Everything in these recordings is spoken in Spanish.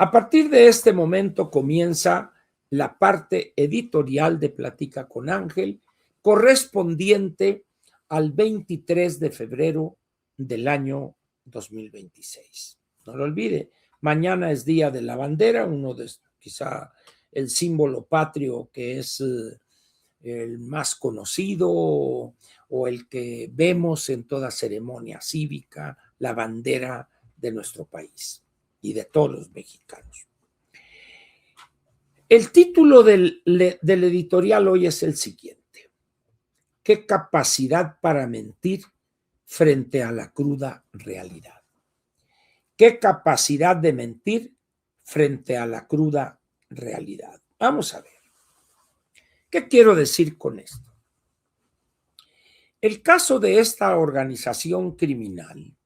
A partir de este momento comienza la parte editorial de Platica con Ángel, correspondiente al 23 de febrero del año 2026. No lo olvide, mañana es Día de la Bandera, uno de quizá el símbolo patrio que es el más conocido o el que vemos en toda ceremonia cívica, la bandera de nuestro país y de todos los mexicanos. El título del editorial hoy es el siguiente: ¿qué capacidad para mentir frente a la cruda realidad? ¿Qué capacidad de mentir frente a la cruda realidad? Vamos a ver. ¿Qué quiero decir con esto? El caso de esta organización criminal,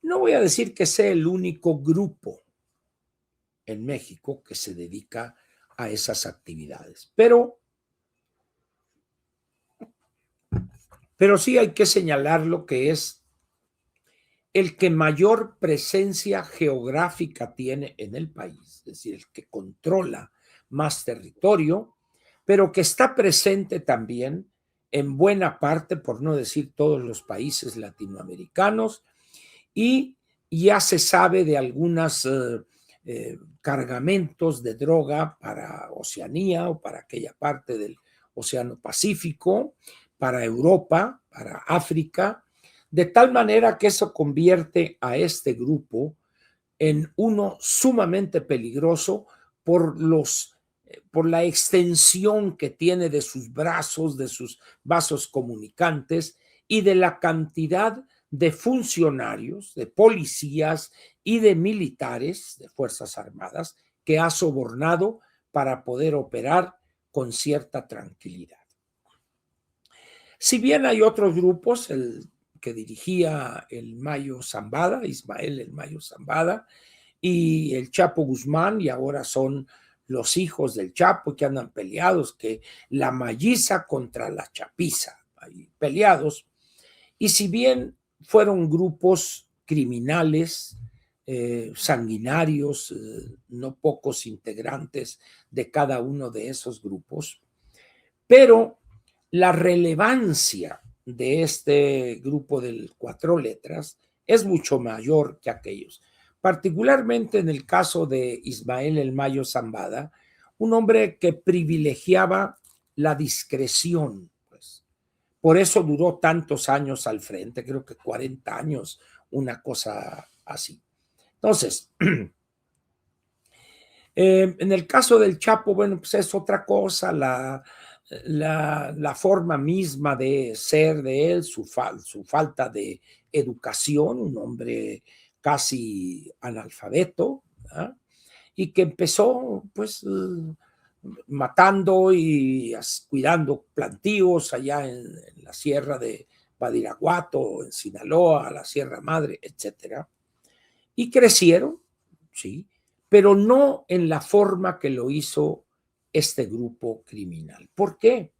no voy a decir que sea el único grupo en México que se dedica a esas actividades, pero sí hay que señalar lo que es el que mayor presencia geográfica tiene en el país, es decir, el que controla más territorio, pero que está presente también en buena parte, por no decir todos los países latinoamericanos, y ya se sabe de algunos cargamentos de droga para Oceanía o para aquella parte del Océano Pacífico, para Europa, para África, de tal manera que eso convierte a este grupo en uno sumamente peligroso por la extensión que tiene de sus brazos, de sus vasos comunicantes y de la cantidad de funcionarios, de policías y de militares de Fuerzas Armadas que ha sobornado para poder operar con cierta tranquilidad. Si bien hay otros grupos, el que dirigía el Mayo Zambada, Ismael el Mayo Zambada, y el Chapo Guzmán, y ahora son los hijos del Chapo que andan peleados, que la mayiza contra la chapiza, ahí peleados. Y si bien fueron grupos criminales, sanguinarios, no pocos integrantes de cada uno de esos grupos, pero la relevancia de este grupo de 4 letras es mucho mayor que aquellos. Particularmente en el caso de Ismael el Mayo Zambada, un hombre que privilegiaba la discreción, pues. Por eso duró tantos años al frente, creo que 40 años, una cosa así. Entonces, en el caso del Chapo, bueno, pues es otra cosa, la forma misma de ser de él, su falta de educación, un hombre casi analfabeto, ¿verdad? Y que empezó pues matando y cuidando plantíos allá en la sierra de Badiraguato, en Sinaloa, la Sierra Madre, etcétera. Y crecieron, sí, pero no en la forma que lo hizo este grupo criminal. ¿Por qué?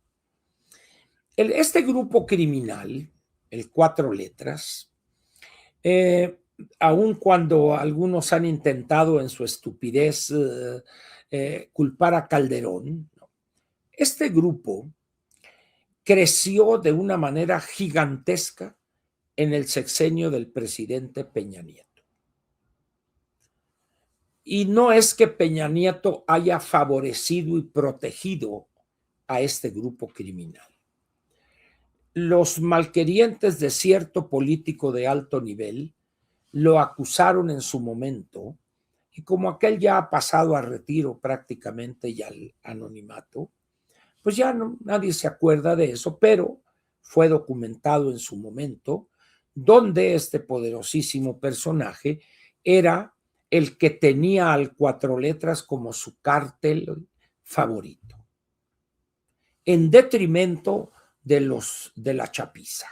Este grupo criminal, el 4 letras, aun cuando algunos han intentado en su estupidez culpar a Calderón, este grupo creció de una manera gigantesca en el sexenio del presidente Peña Nieto. Y no es que Peña Nieto haya favorecido y protegido a este grupo criminal. Los malquerientes de cierto político de alto nivel lo acusaron en su momento, y como aquel ya ha pasado a retiro prácticamente y al anonimato, pues ya nadie se acuerda de eso, pero fue documentado en su momento, donde este poderosísimo personaje era el que tenía al 4 letras como su cártel favorito, en detrimento de la chapiza.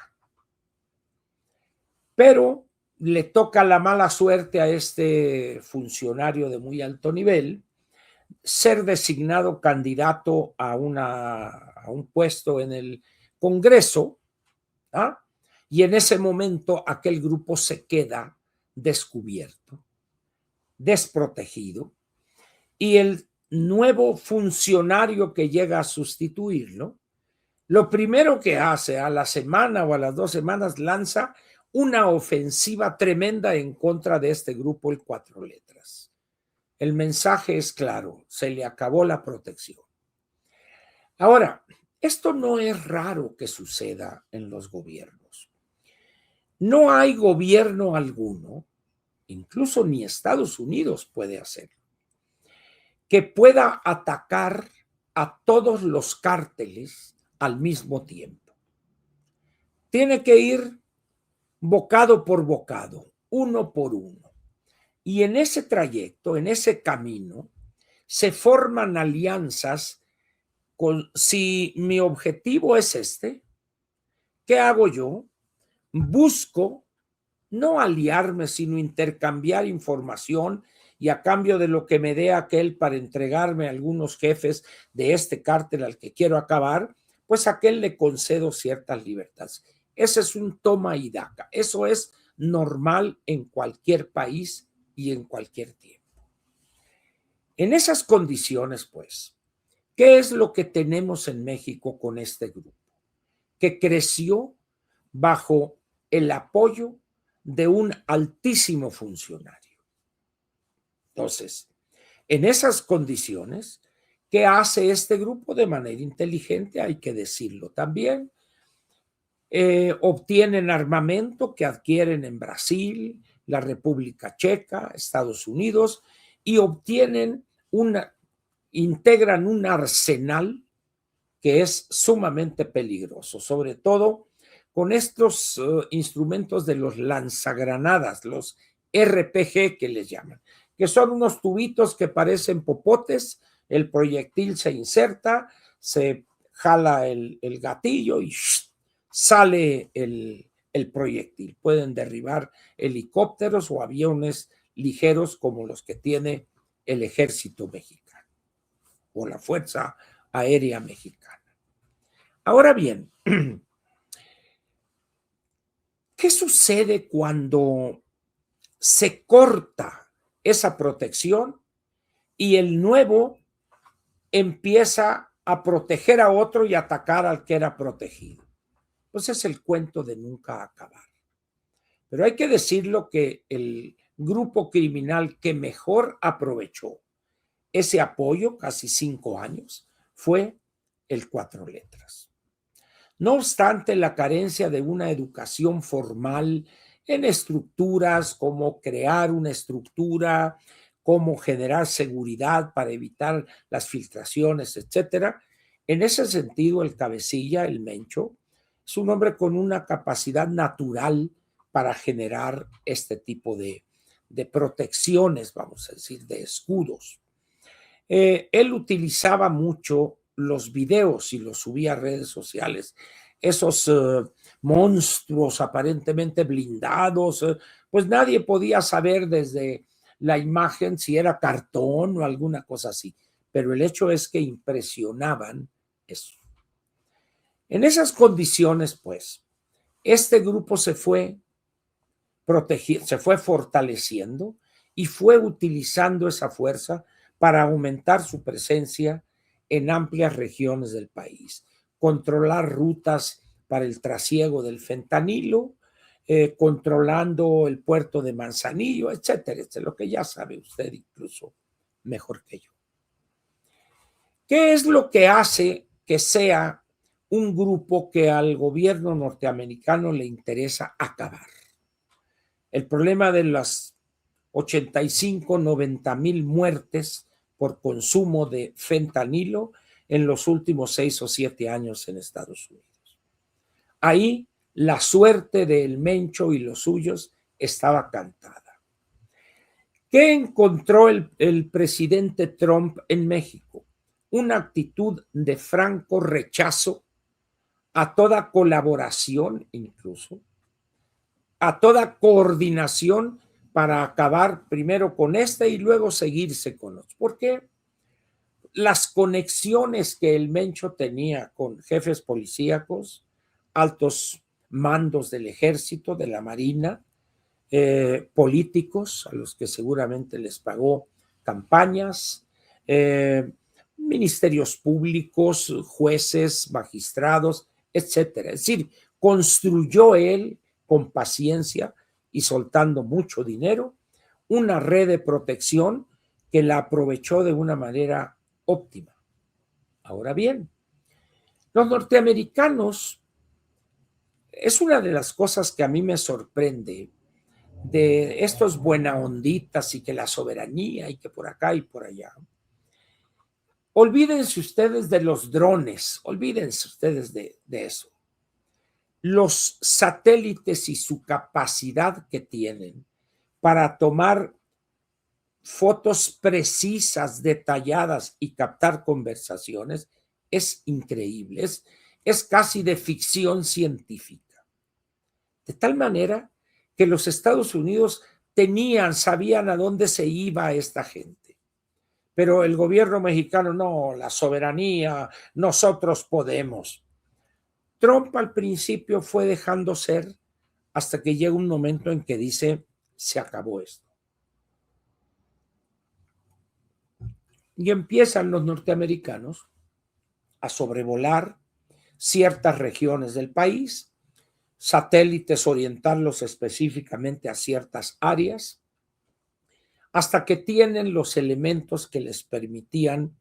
Pero le toca la mala suerte a este funcionario de muy alto nivel ser designado candidato a un puesto en el Congreso, ¿ah? Y en ese momento aquel grupo se queda descubierto. desprotegido, y el nuevo funcionario que llega a sustituirlo, lo primero que hace a la semana o a las 2 semanas lanza una ofensiva tremenda en contra de este grupo, el Cuatro Letras. El mensaje es claro, se le acabó la protección. Ahora, esto no es raro que suceda en los gobiernos. No hay gobierno alguno, incluso ni Estados Unidos puede hacerlo, que pueda atacar a todos los cárteles al mismo tiempo. Tiene que ir bocado por bocado, uno por uno. Y en ese trayecto, en ese camino, se forman alianzas con, si mi objetivo es este, ¿qué hago yo? Busco no aliarme, sino intercambiar información y a cambio de lo que me dé aquel para entregarme a algunos jefes de este cártel al que quiero acabar, pues a aquel le concedo ciertas libertades. Ese es un toma y daca. Eso es normal en cualquier país y en cualquier tiempo. En esas condiciones, pues, ¿qué es lo que tenemos en México con este grupo? Que creció bajo el apoyo de un altísimo funcionario. Entonces, en esas condiciones, ¿qué hace este grupo de manera inteligente? Hay que decirlo también. Obtienen armamento que adquieren en Brasil, la República Checa, Estados Unidos, y integran un arsenal que es sumamente peligroso, sobre todo con estos instrumentos de los lanzagranadas, los RPG que les llaman, que son unos tubitos que parecen popotes, el proyectil se inserta, se jala el gatillo y sale el proyectil. Pueden derribar helicópteros o aviones ligeros como los que tiene el ejército mexicano o la Fuerza Aérea Mexicana. Ahora bien, ¿qué sucede cuando se corta esa protección y el nuevo empieza a proteger a otro y atacar al que era protegido? Pues es el cuento de nunca acabar. Pero hay que decirlo que el grupo criminal que mejor aprovechó ese apoyo, casi 5 años, fue el Cuatro Letras. No obstante la carencia de una educación formal en estructuras, como crear una estructura, cómo generar seguridad para evitar las filtraciones, etcétera. En ese sentido, el cabecilla, el Mencho, es un hombre con una capacidad natural para generar este tipo de protecciones, vamos a decir, de escudos. Él utilizaba mucho los videos y los subía a redes sociales. Esos monstruos aparentemente blindados, pues nadie podía saber desde la imagen si era cartón o alguna cosa así. Pero el hecho es que impresionaban eso. En esas condiciones, pues, este grupo se fue fortaleciendo y fue utilizando esa fuerza para aumentar su presencia en amplias regiones del país, controlar rutas para el trasiego del fentanilo, controlando el puerto de Manzanillo, etcétera, etcétera, lo que ya sabe usted incluso mejor que yo. ¿Qué es lo que hace que sea un grupo que al gobierno norteamericano le interesa acabar? El problema de las 85, 90 mil muertes por consumo de fentanilo en los últimos 6 o 7 años en Estados Unidos. Ahí la suerte del Mencho y los suyos estaba cantada. ¿Qué encontró el presidente Trump en México? Una actitud de franco rechazo a toda colaboración, incluso a toda coordinación para acabar primero con este y luego seguirse con otros. ¿Por qué? Las conexiones que el Mencho tenía con jefes policíacos, altos mandos del ejército, de la marina, políticos a los que seguramente les pagó campañas, ministerios públicos, jueces, magistrados, etcétera. Es decir, construyó él con paciencia y soltando mucho dinero una red de protección que la aprovechó de una manera óptima. Ahora bien, los norteamericanos, es una de las cosas que a mí me sorprende de estos buena onditas y que la soberanía y que por acá y por allá. Olvídense ustedes de los drones, olvídense ustedes de eso. Los satélites y su capacidad que tienen para tomar fotos precisas, detalladas y captar conversaciones es increíble, es casi de ficción científica. De tal manera que los Estados Unidos sabían a dónde se iba esta gente. Pero el gobierno mexicano, no, la soberanía, nosotros podemos. Trump al principio fue dejando ser hasta que llega un momento en que dice, se acabó esto. Y empiezan los norteamericanos a sobrevolar ciertas regiones del país, satélites orientarlos específicamente a ciertas áreas, hasta que tienen los elementos que les permitían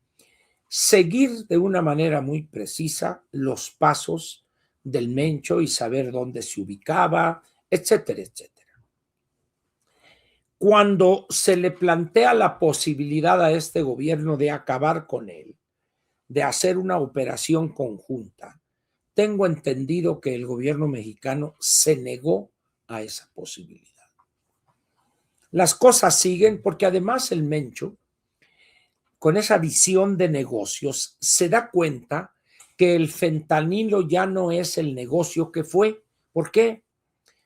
seguir de una manera muy precisa los pasos del Mencho y saber dónde se ubicaba, etcétera, etcétera. Cuando se le plantea la posibilidad a este gobierno de acabar con él, de hacer una operación conjunta, tengo entendido que el gobierno mexicano se negó a esa posibilidad. Las cosas siguen porque además el Mencho, con esa visión de negocios, se da cuenta que el fentanilo ya no es el negocio que fue. ¿Por qué?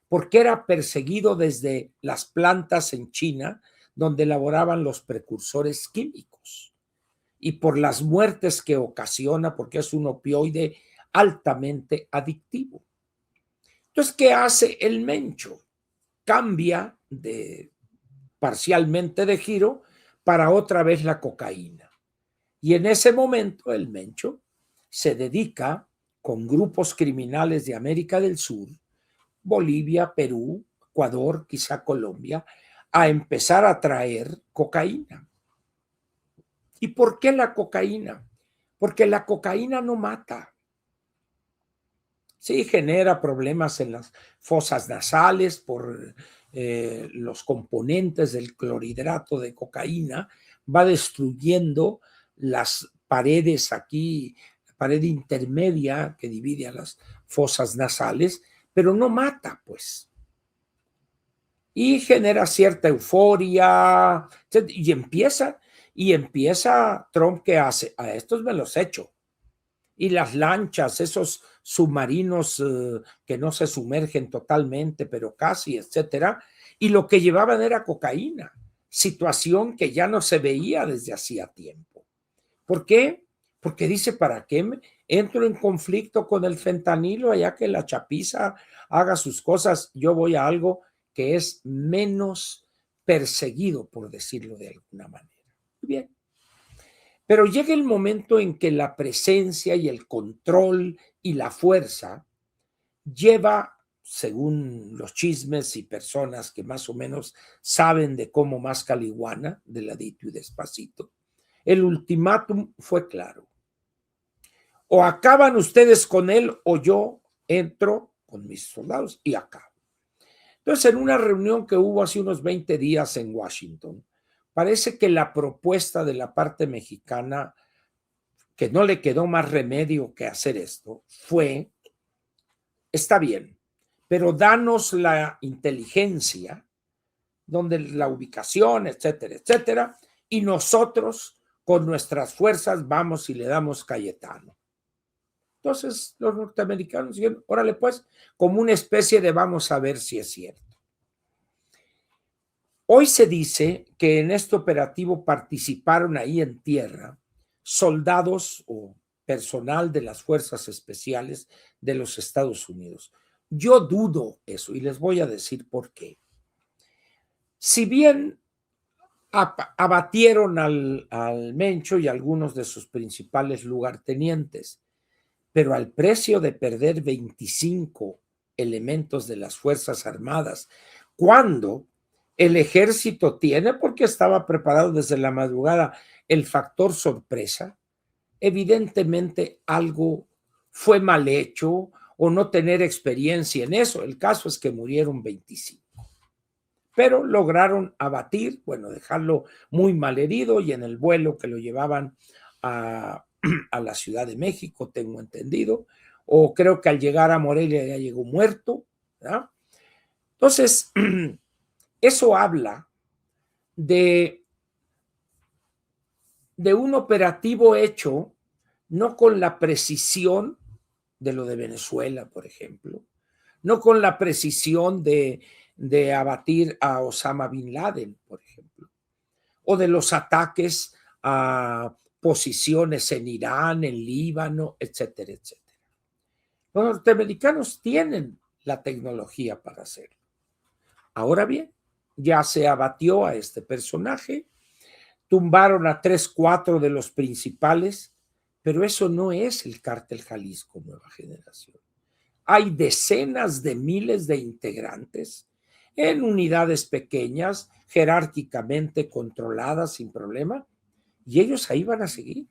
Porque era perseguido desde las plantas en China, donde elaboraban los precursores químicos, y por las muertes que ocasiona, porque es un opioide altamente adictivo. Entonces, ¿qué hace el Mencho? Cambia parcialmente de giro para otra vez la cocaína. Y en ese momento el Mencho se dedica con grupos criminales de América del Sur, Bolivia, Perú, Ecuador, quizá Colombia, a empezar a traer cocaína. ¿Y por qué la cocaína? Porque la cocaína no mata. Sí, genera problemas en las fosas nasales por los componentes del clorhidrato de cocaína, va destruyendo las paredes aquí, la pared intermedia que divide a las fosas nasales, pero no mata, pues. Y genera cierta euforia, y empieza Trump, ¿qué hace? A estos me los echo. Y las lanchas, esos submarinos que no se sumergen totalmente, pero casi, etcétera, y lo que llevaban era cocaína, situación que ya no se veía desde hacía tiempo. ¿Por qué? Porque dice, ¿para qué entro en conflicto con el fentanilo allá que la chapiza haga sus cosas? Yo voy a algo que es menos perseguido, por decirlo de alguna manera. Bien. Pero llega el momento en que la presencia y el control y la fuerza lleva, según los chismes y personas que más o menos saben de cómo más caliguana, de ladito y despacito, el ultimátum fue claro. O acaban ustedes con él o yo entro con mis soldados y acabo. Entonces, en una reunión que hubo hace unos 20 días en Washington, parece que la propuesta de la parte mexicana, que no le quedó más remedio que hacer esto, fue, está bien, pero danos la inteligencia, donde la ubicación, etcétera, etcétera, y nosotros con nuestras fuerzas vamos y le damos Cayetano. Entonces los norteamericanos dijeron, órale pues, como una especie de vamos a ver si es cierto. Hoy se dice que en este operativo participaron ahí en tierra soldados o personal de las fuerzas especiales de los Estados Unidos. Yo dudo eso y les voy a decir por qué. Si bien abatieron al Mencho y algunos de sus principales lugartenientes, pero al precio de perder 25 elementos de las Fuerzas Armadas, cuando el ejército tiene, porque estaba preparado desde la madrugada, el factor sorpresa, evidentemente algo fue mal hecho o no tener experiencia en eso. El caso es que murieron 25, pero lograron abatir, bueno, dejarlo muy mal herido, y en el vuelo que lo llevaban a la Ciudad de México, tengo entendido, o creo que al llegar a Morelia ya llegó muerto, ¿verdad? Entonces, eso habla de, de un operativo hecho no con la precisión de lo de Venezuela, por ejemplo, no con la precisión de abatir a Osama Bin Laden, por ejemplo, o de los ataques a posiciones en Irán, en Líbano, etcétera, etcétera. Los norteamericanos tienen la tecnología para hacerlo. Ahora bien, ya se abatió a este personaje, tumbaron a 3, 4 de los principales, pero eso no es el Cártel Jalisco Nueva Generación. Hay decenas de miles de integrantes en unidades pequeñas, jerárquicamente controladas sin problema, y ellos ahí van a seguir.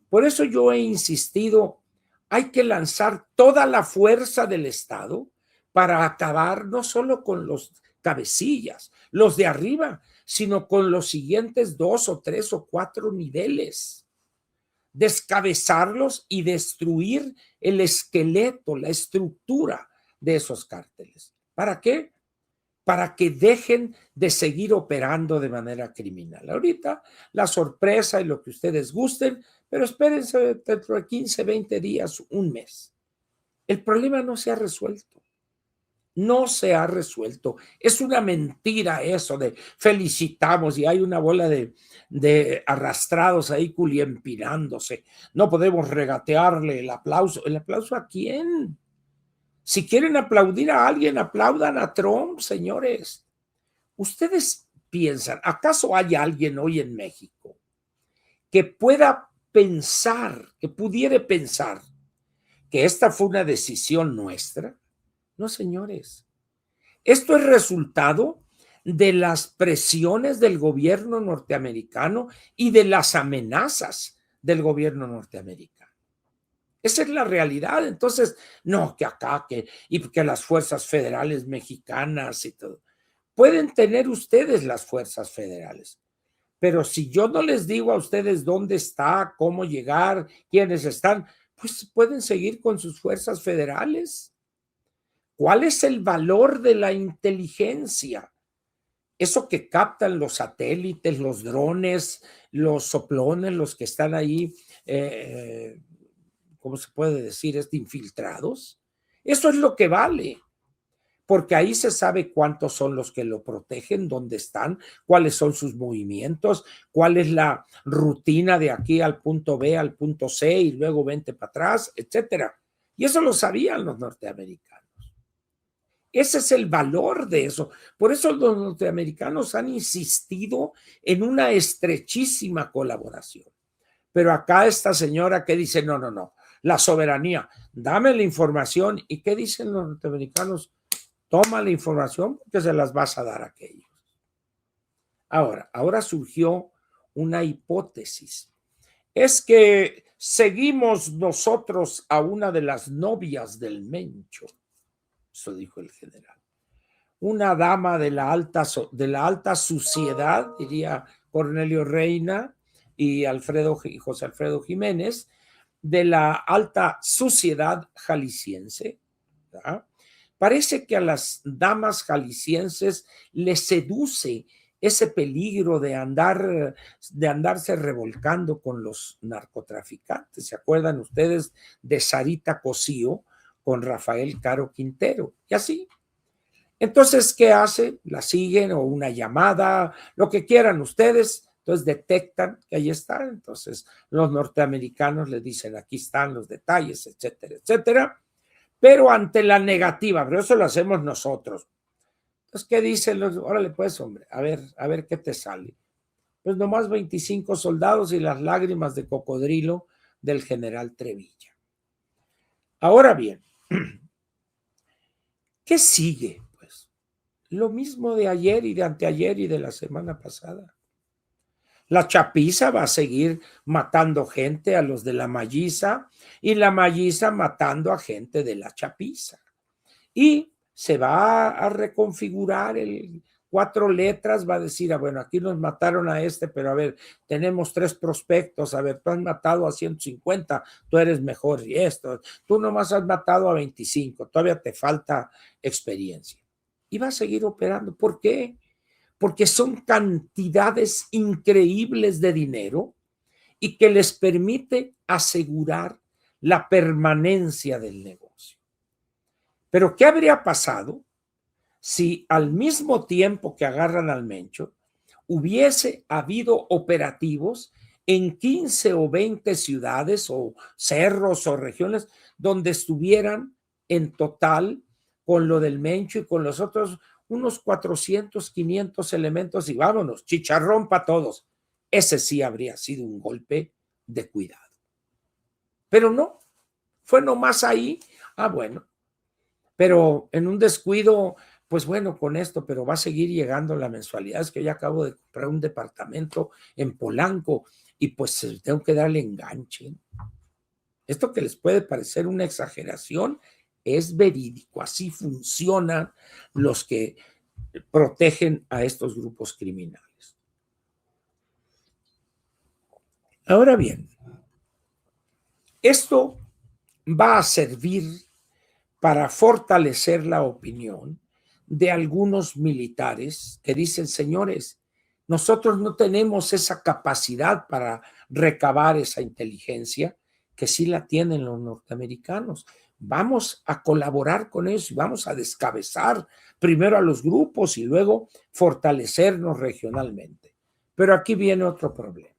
Por eso yo he insistido, hay que lanzar toda la fuerza del Estado para acabar no solo con los cabecillas, los de arriba, sino con los siguientes 2 o 3 o 4 niveles. Descabezarlos y destruir el esqueleto, la estructura de esos cárteles. ¿Para qué? Para que dejen de seguir operando de manera criminal. Ahorita la sorpresa y lo que ustedes gusten, pero espérense dentro de 15, 20 días, un mes. El problema no se ha resuelto. No se ha resuelto. Es una mentira eso de felicitamos y hay una bola de arrastrados ahí culiempinándose. No podemos regatearle el aplauso. ¿El aplauso a quién? Si quieren aplaudir a alguien, aplaudan a Trump, señores. Ustedes piensan, ¿acaso hay alguien hoy en México que pueda pensar, que pudiera pensar que esta fue una decisión nuestra? No, señores. Esto es resultado de las presiones del gobierno norteamericano y de las amenazas del gobierno norteamericano. Esa es la realidad. Entonces, no, que acá, y que las fuerzas federales mexicanas y todo. Pueden tener ustedes las fuerzas federales, pero si yo no les digo a ustedes dónde está, cómo llegar, quiénes están, pues pueden seguir con sus fuerzas federales. ¿Cuál es el valor de la inteligencia? Eso que captan los satélites, los drones, los soplones, los que están ahí, ¿cómo se puede decir? Infiltrados. Eso es lo que vale, porque ahí se sabe cuántos son los que lo protegen, dónde están, cuáles son sus movimientos, cuál es la rutina de aquí al punto B, al punto C, y luego vente para atrás, etcétera. Y eso lo sabían los norteamericanos. Ese es el valor de eso. Por eso los norteamericanos han insistido en una estrechísima colaboración. Pero acá esta señora que dice, no, no, no, la soberanía, dame la información. ¿Y qué dicen los norteamericanos? Toma la información porque se las vas a dar a aquellos. Ahora surgió una hipótesis. Es que seguimos nosotros a una de las novias del Mencho. Eso dijo el general. Una dama de la alta suciedad, diría Cornelio Reina y José Alfredo Jiménez, de la alta suciedad jalisciense, ¿verdad? Parece que a las damas jaliscienses les seduce ese peligro de andarse revolcando con los narcotraficantes. ¿Se acuerdan ustedes de Sarita Cosío con Rafael Caro Quintero? Y así. Entonces, ¿qué hace? La siguen o una llamada, lo que quieran ustedes. Entonces detectan que ahí está. Entonces los norteamericanos les dicen, aquí están los detalles, etcétera, etcétera. Pero ante la negativa, pero eso lo hacemos nosotros. Entonces, ¿qué dicen los? Órale, pues, hombre, a ver qué te sale. Pues nomás 25 soldados y las lágrimas de cocodrilo del general Trevilla. Ahora bien, ¿qué sigue? Pues lo mismo de ayer y de anteayer y de la semana pasada. La chapiza va a seguir matando gente a los de la malliza y la malliza matando a gente de la chapiza. Y se va a reconfigurar el 4 letras, va a decir, bueno, aquí nos mataron a este, pero a ver, tenemos 3 prospectos, a ver, tú has matado a 150, tú eres mejor y esto, tú nomás has matado a 25, todavía te falta experiencia. Y va a seguir operando. ¿Por qué? Porque son cantidades increíbles de dinero y que les permite asegurar la permanencia del negocio. Pero ¿qué habría pasado si al mismo tiempo que agarran al Mencho hubiese habido operativos en 15 o 20 ciudades o cerros o regiones donde estuvieran en total con lo del Mencho y con los otros unos 400, 500 elementos y vámonos, chicharrón para todos? Ese sí habría sido un golpe de cuidado. Pero no, fue nomás ahí, bueno, pero en un descuido, pues bueno, con esto, pero va a seguir llegando la mensualidad. Es que ya acabo de comprar un departamento en Polanco y pues tengo que darle enganche. Esto que les puede parecer una exageración es verídico. Así funcionan los que protegen a estos grupos criminales. Ahora bien, esto va a servir para fortalecer la opinión de algunos militares que dicen, señores, nosotros no tenemos esa capacidad para recabar esa inteligencia que sí la tienen los norteamericanos. Vamos a colaborar con eso y vamos a descabezar primero a los grupos y luego fortalecernos regionalmente. Pero aquí viene otro problema.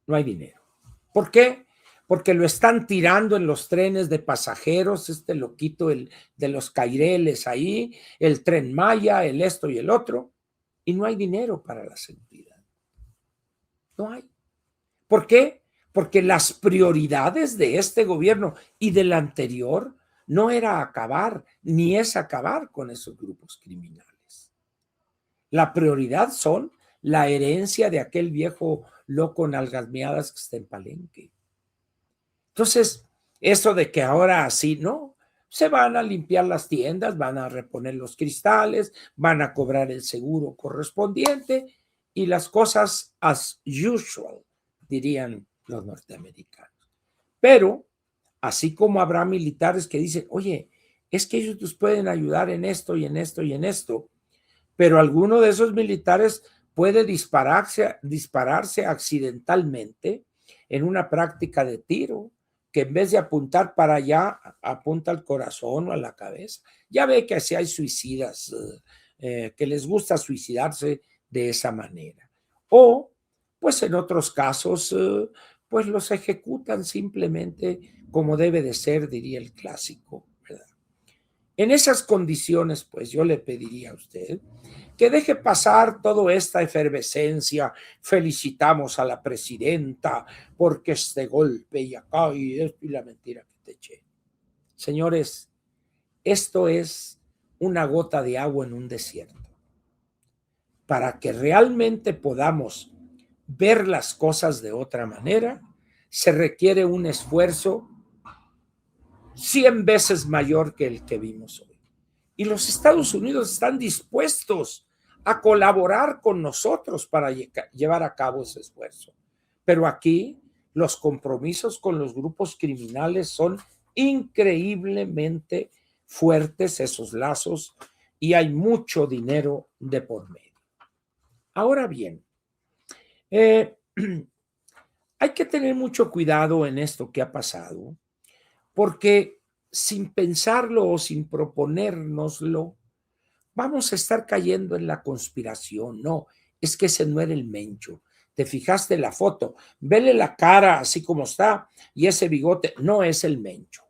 No hay dinero. ¿Por qué? Porque lo están tirando en los trenes de pasajeros, loquito de los caireles ahí, el Tren Maya, el esto y el otro, y no hay dinero para la seguridad. No hay. ¿Por qué? Porque las prioridades de este gobierno y del anterior no era acabar, ni es acabar con esos grupos criminales. La prioridad son la herencia de aquel viejo loco nalgasmeadas que está en Palenque. Entonces, eso de que ahora así, no, se van a limpiar las tiendas, van a reponer los cristales, van a cobrar el seguro correspondiente y las cosas as usual, dirían los norteamericanos. Pero, así como habrá militares que dicen, oye, es que ellos nos pueden ayudar en esto y en esto y en esto, pero alguno de esos militares puede dispararse accidentalmente en una práctica de tiro, que en vez de apuntar para allá, apunta al corazón o a la cabeza. Ya ve que así hay suicidas que les gusta suicidarse de esa manera. O, pues en otros casos, pues los ejecutan simplemente como debe de ser, diría el clásico, ¿verdad? En esas condiciones, pues yo le pediría a usted que deje pasar toda esta efervescencia. Felicitamos a la presidenta porque este golpe y acá y esto y la mentira que te eché. Señores, esto es una gota de agua en un desierto. Para que realmente podamos ver las cosas de otra manera, se requiere un esfuerzo 100 veces mayor que el que vimos hoy. Y los Estados Unidos están dispuestos a colaborar con nosotros para llevar a cabo ese esfuerzo. Pero aquí los compromisos con los grupos criminales son increíblemente fuertes, esos lazos, y hay mucho dinero de por medio. Ahora bien, hay que tener mucho cuidado en esto que ha pasado, porque sin pensarlo o sin proponérnoslo, vamos a estar cayendo en la conspiración. No, es que ese no era el Mencho. Te fijaste en la foto, vele la cara así como está y ese bigote, no es el Mencho.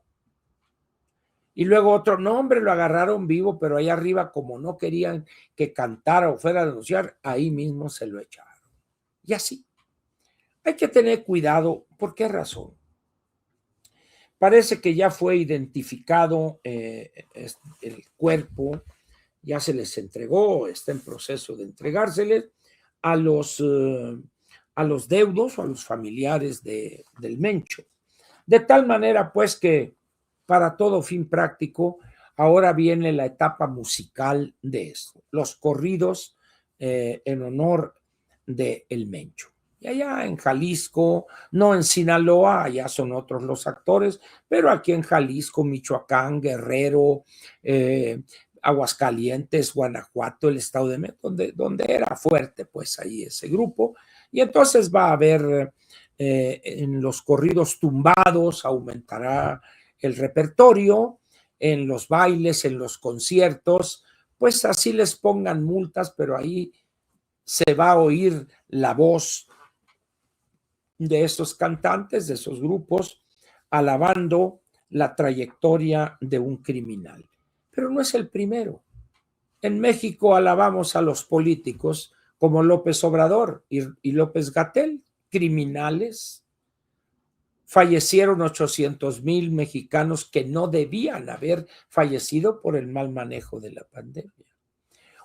Y luego otro, no hombre, lo agarraron vivo, pero ahí arriba como no querían que cantara o fuera a denunciar, ahí mismo se lo echaron. Y así. Hay que tener cuidado. ¿Por qué razón? Parece que ya fue identificado el cuerpo, ya se les entregó, está en proceso de entregárseles a los deudos o a los familiares del Mencho. De tal manera, pues, que para todo fin práctico, ahora viene la etapa musical de esto, los corridos en honor de El Mencho. Y allá en Jalisco, no en Sinaloa, allá son otros los actores, pero aquí en Jalisco, Michoacán, Guerrero, Aguascalientes, Guanajuato, el Estado de México, donde era fuerte, pues ahí ese grupo. Y entonces va a haber en los corridos tumbados, aumentará el repertorio, en los bailes, en los conciertos, pues así les pongan multas, pero ahí se va a oír la voz de esos cantantes, de esos grupos, alabando la trayectoria de un criminal. Pero no es el primero. En México alabamos a los políticos como López Obrador y López-Gatell, criminales. Fallecieron 800,000 mexicanos que no debían haber fallecido por el mal manejo de la pandemia.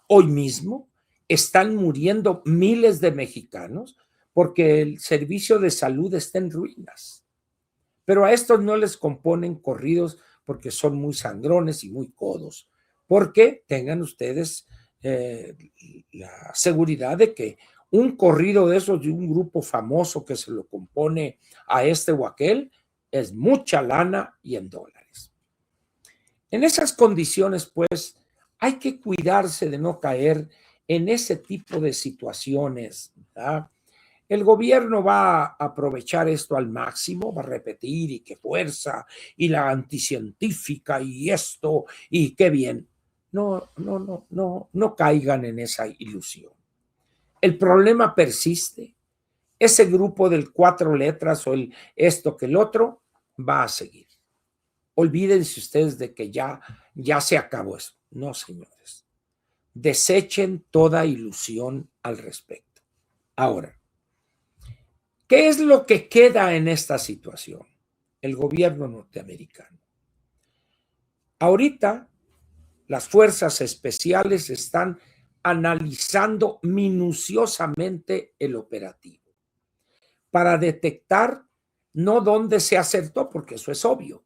Hoy mismo están muriendo miles de mexicanos porque el servicio de salud está en ruinas. Pero a estos no les componen corridos porque son muy sangrones y muy codos. Porque tengan ustedes la seguridad de que un corrido de esos de un grupo famoso que se lo compone a este o aquel es mucha lana y en dólares. En esas condiciones, pues, hay que cuidarse de no caer en ese tipo de situaciones, ¿verdad? El gobierno va a aprovechar esto al máximo, va a repetir y qué fuerza y la anticientífica y esto y qué bien. No caigan en esa ilusión. El problema persiste. Ese grupo del 4 letras o el esto que el otro va a seguir. Olvídense ustedes de que ya se acabó eso. No, señores. Desechen toda ilusión al respecto. Ahora, ¿qué es lo que queda en esta situación? El gobierno norteamericano. Ahorita, las fuerzas especiales están analizando minuciosamente el operativo para detectar no dónde se acertó, porque eso es obvio,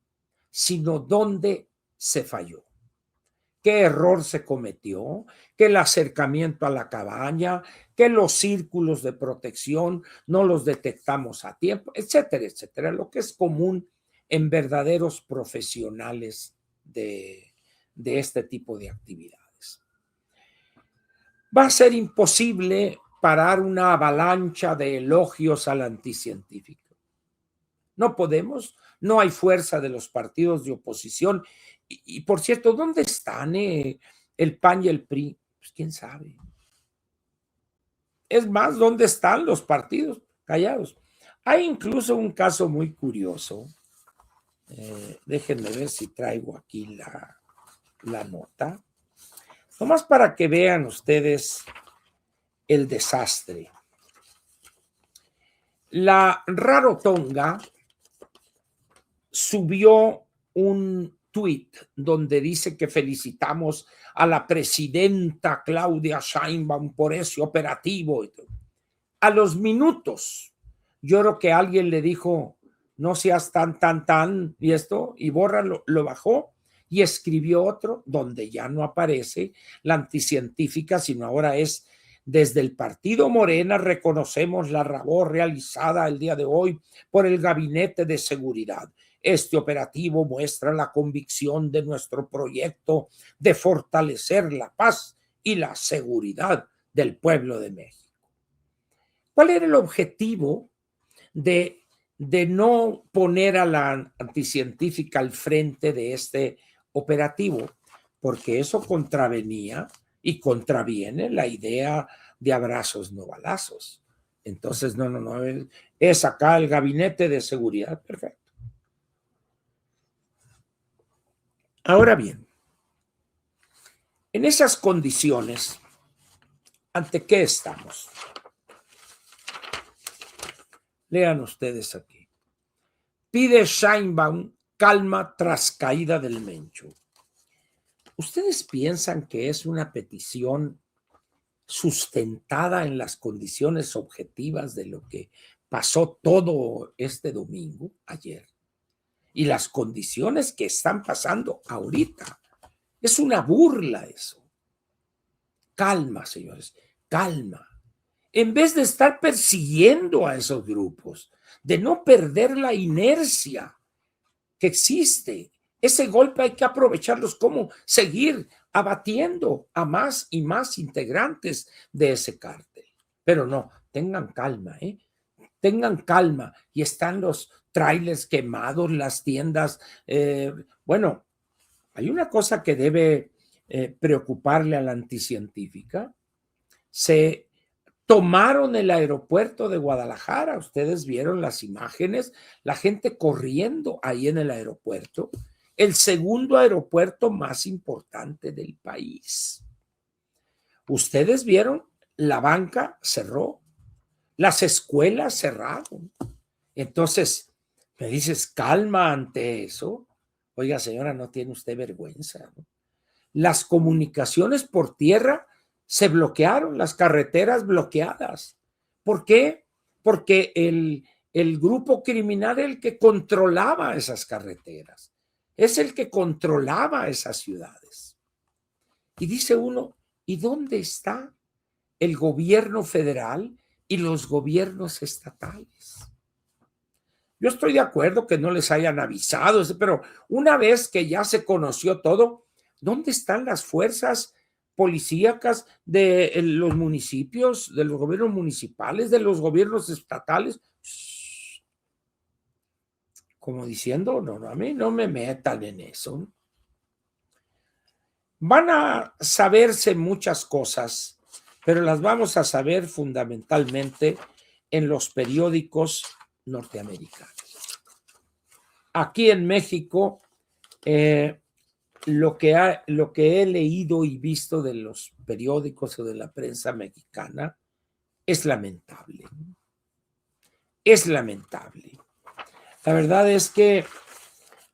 sino dónde se falló. ¿Qué error se cometió? Que el acercamiento a la cabaña, que los círculos de protección no los detectamos a tiempo, etcétera, etcétera, lo que es común en verdaderos profesionales de este tipo de actividades. Va a ser imposible parar una avalancha de elogios al anticientífico. No podemos, no hay fuerza de los partidos de oposición. Y por cierto, ¿dónde están el PAN y el PRI? Pues quién sabe. Es más, ¿dónde están los partidos? Callados. Hay incluso un caso muy curioso. Déjenme ver si traigo aquí la nota. Nomás para que vean ustedes el desastre. La Rarotonga subió un tuit donde dice que felicitamos a la presidenta Claudia Sheinbaum por ese operativo. A los minutos, yo creo que alguien le dijo, no seas tan, y esto, y Borra lo bajó y escribió otro donde ya no aparece la anticientífica, sino ahora es desde el partido Morena reconocemos la labor realizada el día de hoy por el Gabinete de Seguridad. Este operativo muestra la convicción de nuestro proyecto de fortalecer la paz y la seguridad del pueblo de México. ¿Cuál era el objetivo de no poner a la anticientífica al frente de este operativo? Porque eso contravenía y contraviene la idea de abrazos no balazos. Entonces, no, es acá el Gabinete de Seguridad, perfecto. Ahora bien, en esas condiciones, ¿ante qué estamos? Lean ustedes aquí. Pide Sheinbaum calma tras caída del Mencho. ¿Ustedes piensan que es una petición sustentada en las condiciones objetivas de lo que pasó todo este domingo, ayer, y las condiciones que están pasando ahorita? Es una burla eso. Calma, señores, calma. En vez de estar persiguiendo a esos grupos, de no perder la inercia que existe, ese golpe hay que aprovecharlos como seguir abatiendo a más y más integrantes de ese cártel. Pero no, tengan calma, tengan calma. Y están los trailers quemados, las tiendas. Bueno, hay una cosa que debe preocuparle a la anticientífica. Se tomaron el aeropuerto de Guadalajara. Ustedes vieron las imágenes, la gente corriendo ahí en el aeropuerto, el segundo aeropuerto más importante del país. Ustedes vieron, la banca cerró, las escuelas cerraron. Entonces, me dices, calma ante eso. Oiga, señora, no tiene usted vergüenza, ¿no? Las comunicaciones por tierra se bloquearon, las carreteras bloqueadas. ¿Por qué? Porque el grupo criminal es el que controlaba esas carreteras, es el que controlaba esas ciudades. Y dice uno, ¿y dónde está el gobierno federal y los gobiernos estatales? Yo estoy de acuerdo que no les hayan avisado, pero una vez que ya se conoció todo, ¿dónde están las fuerzas policíacas de los municipios, de los gobiernos municipales, de los gobiernos estatales? Como diciendo, no, a mí no me metan en eso. Van a saberse muchas cosas, pero las vamos a saber fundamentalmente en los periódicos norteamericanos. Aquí en México, lo que he leído y visto de los periódicos o de la prensa mexicana es lamentable. Es lamentable. La verdad es que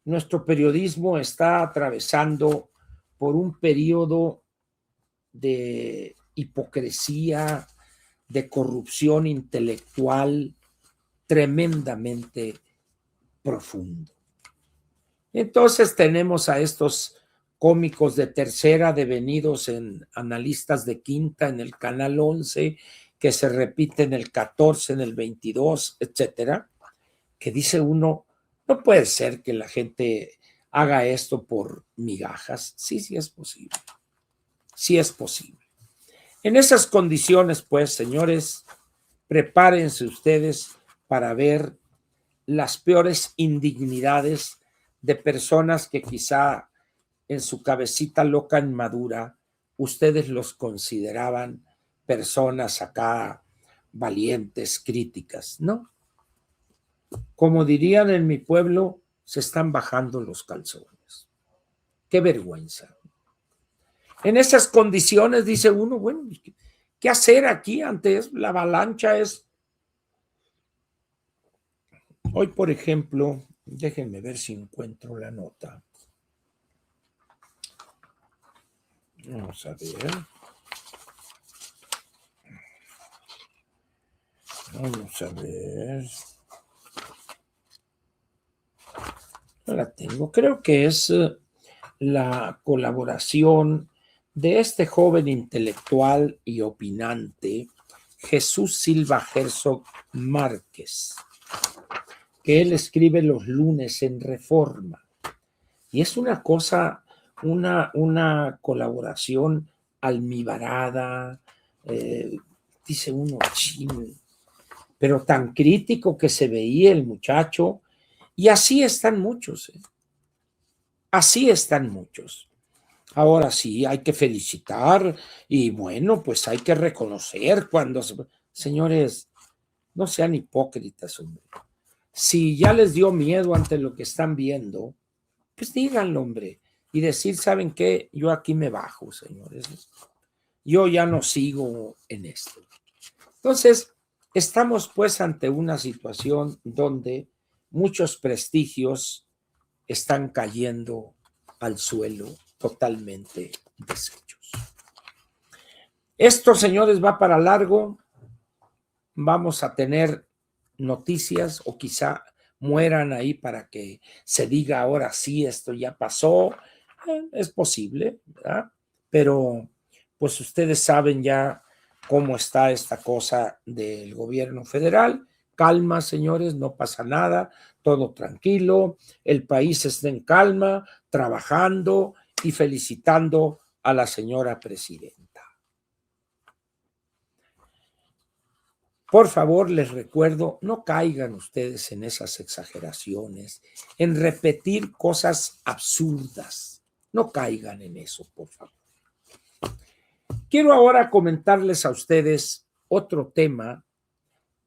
nuestro periodismo está atravesando por un periodo de hipocresía, de corrupción intelectual tremendamente profundo. Entonces tenemos a estos cómicos de tercera devenidos en analistas de quinta en el canal 11, que se repite en el 14, en el 22, etcétera, que dice uno, no puede ser que la gente haga esto por migajas. Sí, sí es posible. Sí es posible. En esas condiciones, pues, señores, prepárense ustedes para ver las peores indignidades de personas que quizá en su cabecita loca inmadura ustedes los consideraban personas acá valientes, críticas. No. Como dirían en mi pueblo, se están bajando los calzones. Qué vergüenza. En esas condiciones dice uno, bueno, ¿qué hacer aquí ante la avalancha? Hoy, por ejemplo, déjenme ver si encuentro la nota. Vamos a ver. Vamos a ver. No la tengo. Creo que es la colaboración de este joven intelectual y opinante, Jesús Silva Herzog Márquez, que él escribe los lunes en Reforma. Y es una cosa, una colaboración almibarada, dice uno, chin, pero tan crítico que se veía el muchacho, y así están muchos, así están muchos. Ahora sí, hay que felicitar y bueno, pues hay que reconocer cuando... Señores, no sean hipócritas, hombre. Si ya les dio miedo ante lo que están viendo, pues díganlo, hombre. y decir, ¿saben qué? Yo aquí me bajo, señores. Yo ya no sigo en esto. Entonces, estamos pues ante una situación donde muchos prestigios están cayendo al suelo totalmente deshechos. Esto, señores, va para largo. Vamos a tener noticias o quizá mueran ahí para que se diga ahora sí, esto ya pasó. Es posible, ¿verdad? Pero pues ustedes saben ya cómo está esta cosa del gobierno federal. Calma, señores, no pasa nada, todo tranquilo, el país está en calma, trabajando y felicitando a la señora presidenta. Por favor, les recuerdo, no caigan ustedes en esas exageraciones, en repetir cosas absurdas. No caigan en eso, por favor. Quiero ahora comentarles a ustedes otro tema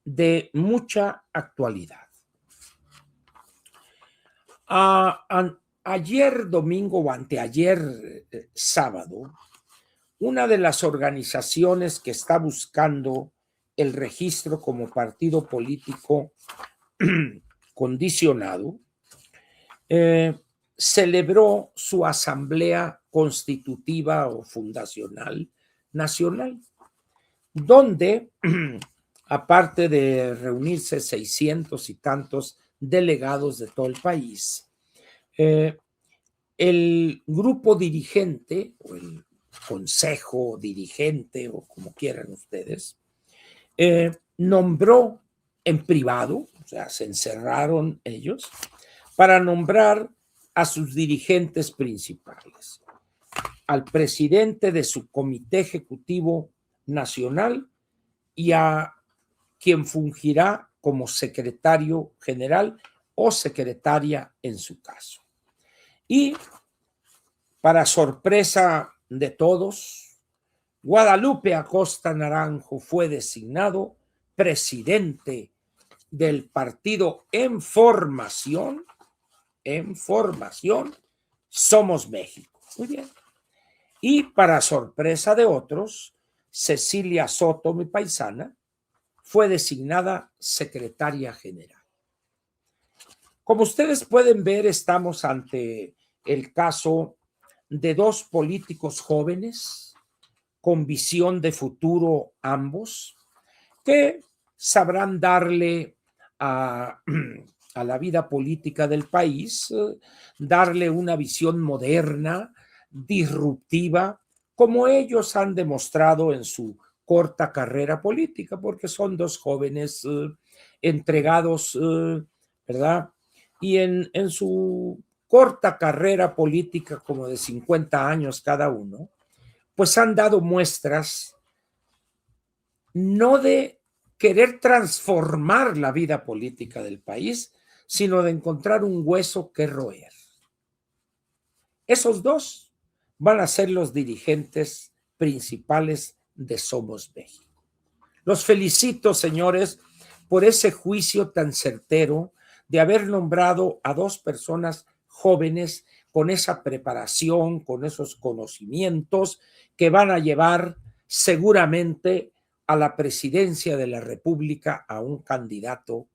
de mucha actualidad. Ayer domingo o anteayer sábado, una de las organizaciones que está buscando el registro como partido político condicionado, celebró su asamblea constitutiva o fundacional nacional, donde, aparte de reunirse 600 y tantos delegados de todo el país, el grupo dirigente o el consejo dirigente o como quieran ustedes, nombró en privado, o sea, se encerraron ellos, para nombrar a sus dirigentes principales, al presidente de su comité ejecutivo nacional y a quien fungirá como secretario general o secretaria en su caso. Y para sorpresa de todos, Guadalupe Acosta Naranjo fue designado presidente del partido en formación, Somos México. Muy bien. Y para sorpresa de otros, Cecilia Soto, mi paisana, fue designada secretaria general. Como ustedes pueden ver, estamos ante el caso de dos políticos jóvenes con visión de futuro ambos, que sabrán darle a la vida política del país, darle una visión moderna, disruptiva, como ellos han demostrado en su corta carrera política, porque son dos jóvenes entregados, ¿verdad? Y en su corta carrera política, como de 50 años cada uno, pues han dado muestras no de querer transformar la vida política del país, sino de encontrar un hueso que roer. Esos dos van a ser los dirigentes principales de Somos México. Los felicito, señores, por ese juicio tan certero de haber nombrado a dos personas jóvenes con esa preparación, con esos conocimientos que van a llevar seguramente a la presidencia de la República a un candidato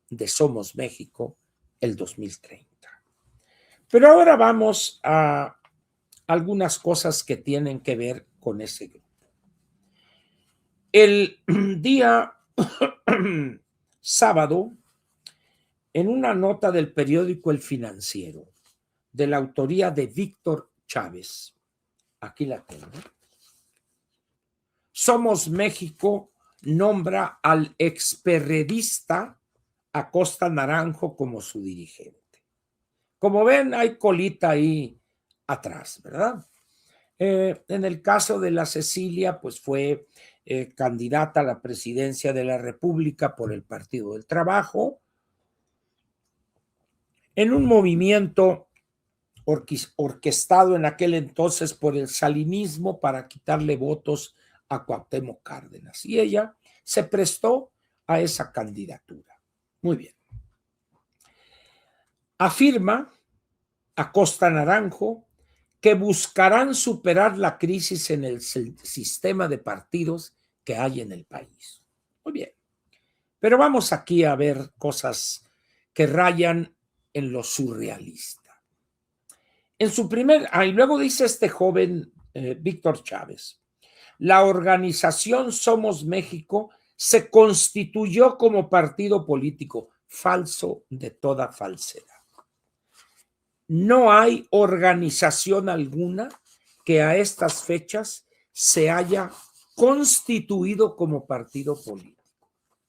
de Somos México el 2030. Pero ahora vamos a algunas cosas que tienen que ver con ese grupo. El día sábado, en una nota del periódico El Financiero, de la autoría de Víctor Chávez, aquí la tengo, Somos México nombra al experredista Acosta Naranjo como su dirigente. Como ven, hay colita ahí atrás, ¿verdad? En el caso de la Cecilia, pues fue candidata a la presidencia de la República por el Partido del Trabajo, en un movimiento orquestado en aquel entonces por el salinismo para quitarle votos a Cuauhtémoc Cárdenas. Y ella se prestó a esa candidatura. Muy bien. Afirma Acosta Naranjo que buscarán superar la crisis en el sistema de partidos que hay en el país. Muy bien. Pero vamos aquí a ver cosas que rayan en lo surrealista. En su primer, y luego dice este joven Víctor Chávez, la organización Somos México se constituyó como partido político. Falso de toda falsedad. No hay organización alguna que a estas fechas se haya constituido como partido político.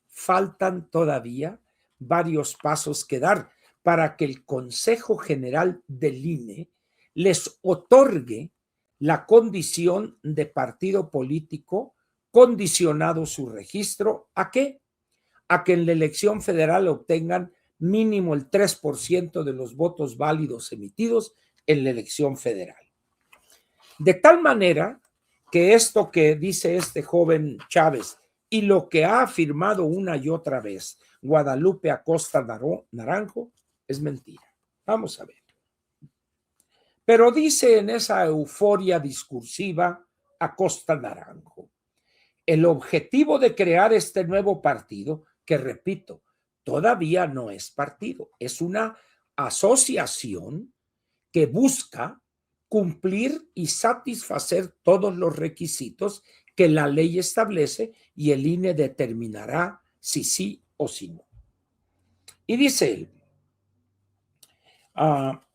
Faltan todavía varios pasos que dar para que el Consejo General del INE les otorgue la condición de partido político, condicionado su registro ¿a qué? A que en la elección federal obtengan mínimo el 3% de los votos válidos emitidos en la elección federal. De tal manera que esto que dice este joven Chávez y lo que ha afirmado una y otra vez Guadalupe Acosta Naranjo es mentira. Vamos a ver. Pero dice en esa euforia discursiva Acosta Naranjo, el objetivo de crear este nuevo partido, que repito, todavía no es partido, es una asociación que busca cumplir y satisfacer todos los requisitos que la ley establece y el INE determinará si sí o si no. Y dice él,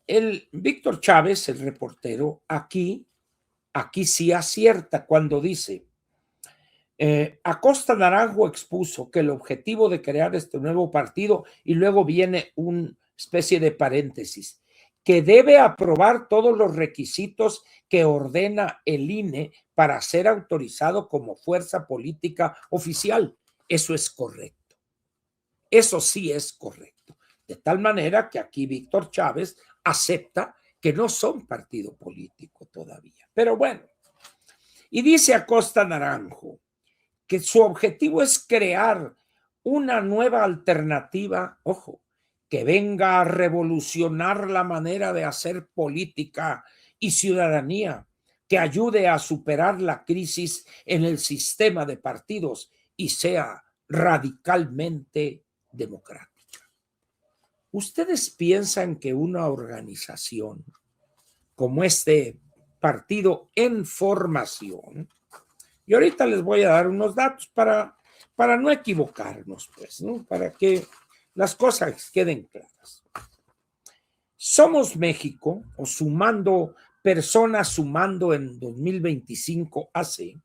el Víctor Chávez, el reportero, aquí sí acierta cuando dice, Acosta Naranjo expuso que el objetivo de crear este nuevo partido, y luego viene una especie de paréntesis, que debe aprobar todos los requisitos que ordena el INE para ser autorizado como fuerza política oficial. Eso es correcto. Eso sí es correcto. De tal manera que aquí Víctor Chávez acepta que no son partido político todavía. Pero bueno, y dice Acosta Naranjo que su objetivo es crear una nueva alternativa, ojo, que venga a revolucionar la manera de hacer política y ciudadanía, que ayude a superar la crisis en el sistema de partidos y sea radicalmente democrática. ¿Ustedes piensan que una organización como este partido en formación, y ahorita les voy a dar unos datos para no equivocarnos, pues, ¿no? Para que las cosas queden claras. Somos México, o sumando personas, sumando en 2025 AC,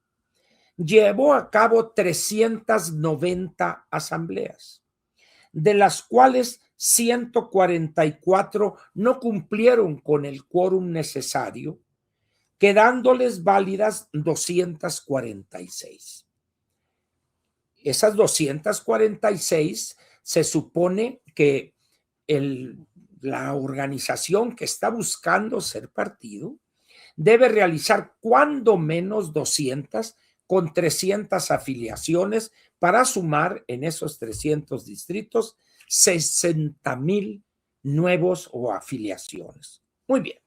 llevó a cabo 390 asambleas, de las cuales 144 no cumplieron con el quórum necesario, quedándoles válidas 246. Esas 246 se supone que la organización que está buscando ser partido debe realizar cuando menos 200 con 300 afiliaciones para sumar en esos 300 distritos 60,000 nuevos o afiliaciones. Muy bien.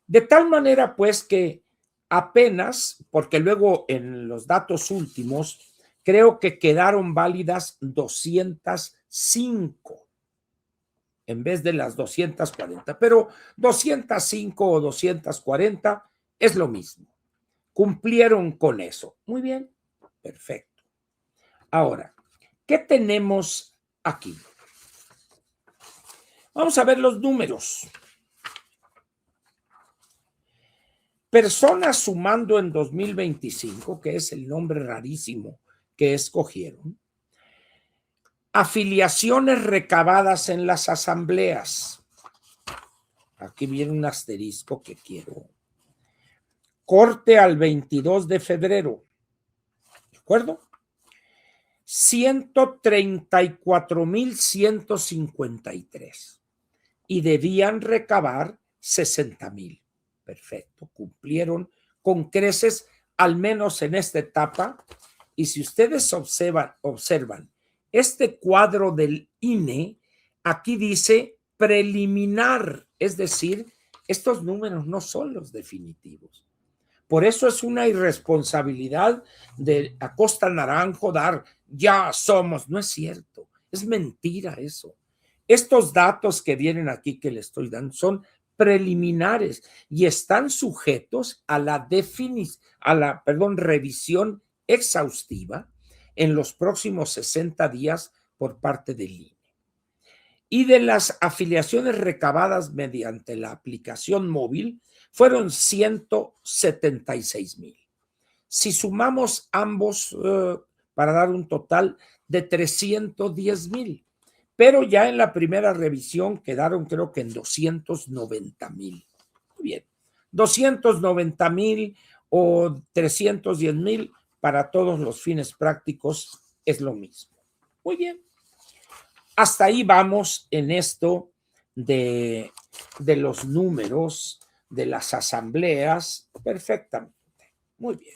De tal manera, pues, que apenas, porque luego en los datos últimos, creo que quedaron válidas 205 en vez de las 240, pero 205 o 240 es lo mismo. Cumplieron con eso. Muy bien, perfecto. Ahora, ¿qué tenemos aquí? Vamos a ver los números. Personas sumando en 2025, que es el nombre rarísimo que escogieron, afiliaciones recabadas en las asambleas. Aquí viene un asterisco que quiero. Corte al 22 de febrero. ¿De acuerdo? 134,153. Y debían recabar 60,000. Perfecto, cumplieron con creces, al menos en esta etapa. Y si ustedes observan este cuadro del INE, aquí dice preliminar, es decir, estos números no son los definitivos. Por eso es una irresponsabilidad de Acosta Naranjo dar ya somos. No es cierto, es mentira eso. Estos datos que vienen aquí que le estoy dando son preliminares y están sujetos a la revisión exhaustiva en los próximos 60 días por parte del INE. Y de las afiliaciones recabadas mediante la aplicación móvil fueron 176,000. Si sumamos ambos, para dar un total de 310,000, pero ya en la primera revisión quedaron creo que en 290,000. Muy bien, 290,000 o 310,000 para todos los fines prácticos es lo mismo. Muy bien. Hasta ahí vamos en esto de los números de las asambleas perfectamente. Muy bien.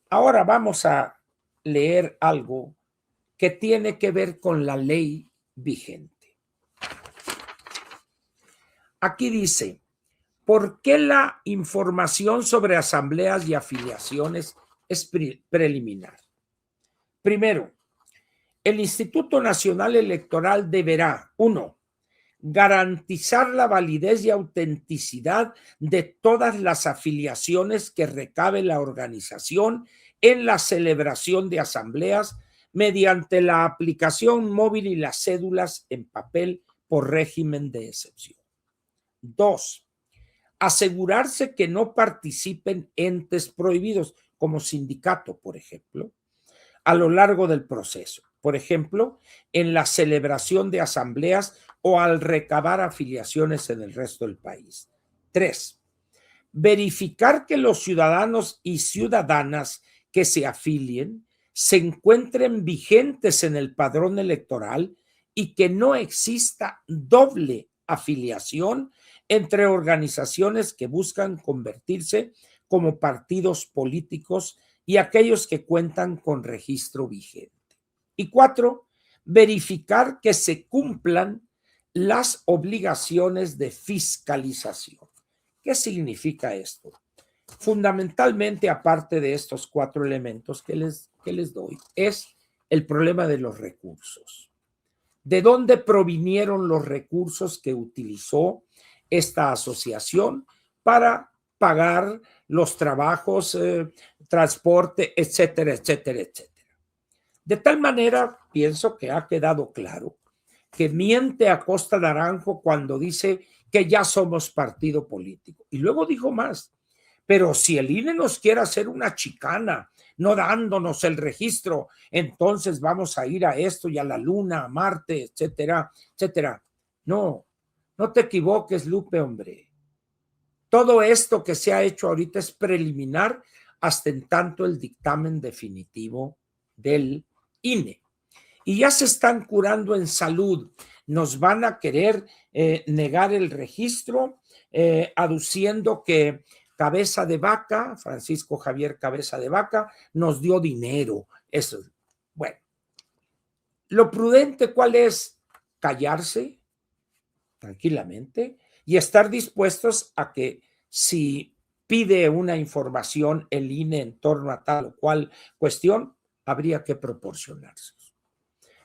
Ahora vamos a leer algo que tiene que ver con la ley vigente. Aquí dice, ¿por qué la información sobre asambleas y afiliaciones es preliminar? Primero, el Instituto Nacional Electoral deberá, 1, garantizar la validez y autenticidad de todas las afiliaciones que recabe la organización en la celebración de asambleas mediante la aplicación móvil y las cédulas en papel por régimen de excepción. 2, asegurarse que no participen entes prohibidos, como sindicato, por ejemplo, a lo largo del proceso. Por ejemplo, en la celebración de asambleas o al recabar afiliaciones en el resto del país. 3, verificar que los ciudadanos y ciudadanas que se afilien se encuentren vigentes en el padrón electoral y que no exista doble afiliación entre organizaciones que buscan convertirse como partidos políticos y aquellos que cuentan con registro vigente. Y 4, verificar que se cumplan las obligaciones de fiscalización. ¿Qué significa esto? Fundamentalmente, aparte de estos 4 elementos que les doy, es el problema de los recursos. ¿De dónde provinieron los recursos que utilizó esta asociación para pagar los trabajos, transporte, etcétera, etcétera, etcétera? De tal manera, pienso que ha quedado claro que miente Acosta Naranjo cuando dice que ya somos partido político. Y luego dijo más, pero si el INE nos quiere hacer una chicana, no dándonos el registro, entonces vamos a ir a esto y a la luna, a Marte, etcétera, etcétera. No, no te equivoques, Lupe, hombre. Todo esto que se ha hecho ahorita es preliminar hasta en tanto el dictamen definitivo del INE. Y ya se están curando en salud. Nos van a querer negar el registro, aduciendo que Cabeza de Vaca, Francisco Javier Cabeza de Vaca, nos dio dinero. Eso. Bueno, lo prudente, ¿cuál es? Callarse tranquilamente y estar dispuestos a que si pide una información el INE en torno a tal o cual cuestión, habría que proporcionarse.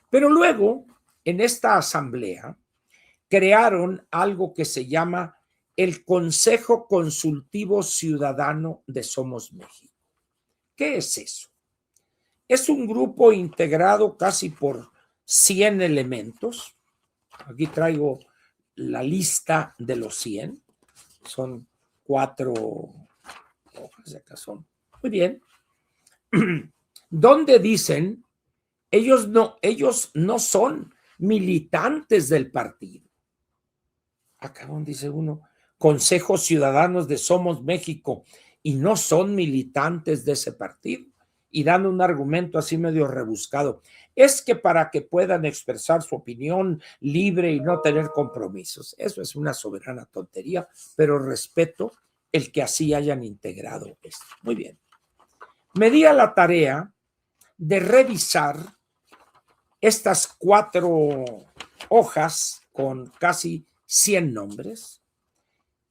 Pero luego, en esta asamblea, crearon algo que se llama el Consejo Consultivo Ciudadano de Somos México. ¿Qué es eso? Es un grupo integrado casi por 100 elementos. Aquí traigo la lista de los 100. Son 4 hojas de acá son. Muy bien. Donde dicen, ellos no son militantes del partido. Acá dice uno, Consejos Ciudadanos de Somos México, y no son militantes de ese partido. Y dan un argumento así medio rebuscado. Es que para que puedan expresar su opinión libre y no tener compromisos. Eso es una soberana tontería, pero respeto el que así hayan integrado esto. Muy bien. Me di a la tarea de revisar estas 4 hojas con casi 100 nombres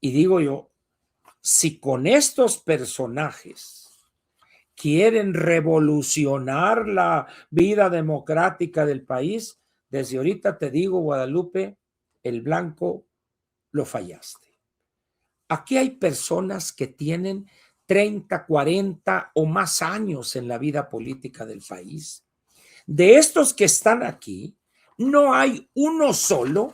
Y digo yo, si con estos personajes quieren revolucionar la vida democrática del país, desde ahorita te digo, Guadalupe, el blanco lo fallaste. Aquí hay personas que tienen 30, 40 o más años en la vida política del país. De estos que están aquí, no hay uno solo